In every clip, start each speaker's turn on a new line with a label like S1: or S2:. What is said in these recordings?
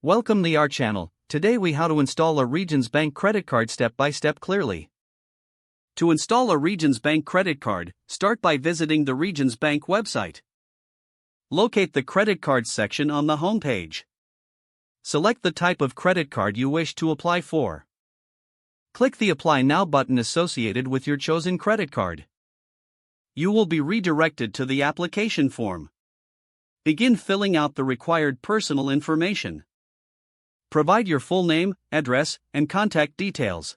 S1: Welcome to our channel. Today we how to install a Regions Bank credit card step by step clearly. To install a Regions Bank credit card, start by visiting the Regions Bank website. Locate the credit cards section on the home page. Select the type of credit card you wish to apply for. Click the Apply Now button associated with your chosen credit card. You will be redirected to the application form. Begin filling out the required personal information. Provide your full name, address, and contact details.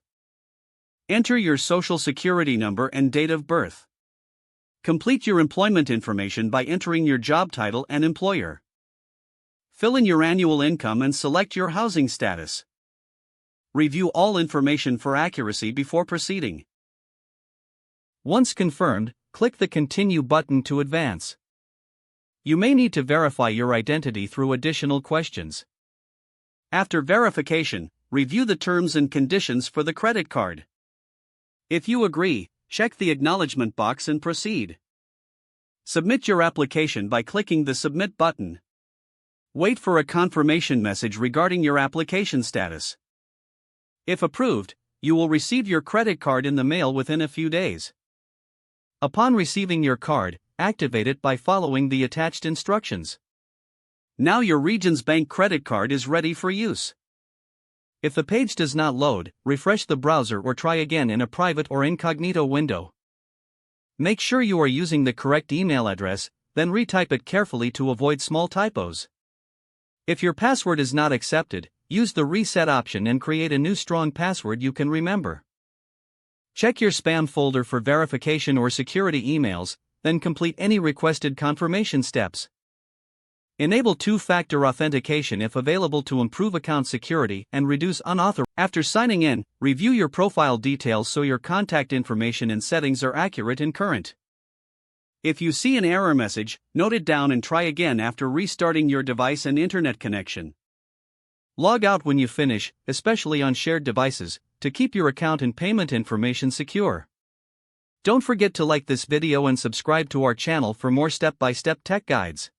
S1: Enter your social security number and date of birth. Complete your employment information by entering your job title and employer. Fill in your annual income and select your housing status. Review all information for accuracy before proceeding. Once confirmed, click the Continue button to advance. You may need to verify your identity through additional questions. After verification, review the terms and conditions for the credit card. If you agree, check the acknowledgement box and proceed. Submit your application by clicking the Submit button. Wait for a confirmation message regarding your application status. If approved, you will receive your credit card in the mail within a few days. Upon receiving your card, activate it by following the attached instructions. Now your Regions Bank credit card is ready for use. If the page does not load, refresh the browser or try again in a private or incognito window. Make sure you are using the correct email address, then retype it carefully to avoid small typos. If your password is not accepted, use the reset option and create a new strong password you can remember. Check your spam folder for verification or security emails, then complete any requested confirmation steps. Enable two-factor authentication if available to improve account security and reduce unauthorized. After signing in, review your profile details so your contact information and settings are accurate and current. If you see an error message, note it down and try again after restarting your device and internet connection. Log out when you finish, especially on shared devices, to keep your account and payment information secure. Don't forget to like this video and subscribe to our channel for more step-by-step tech guides.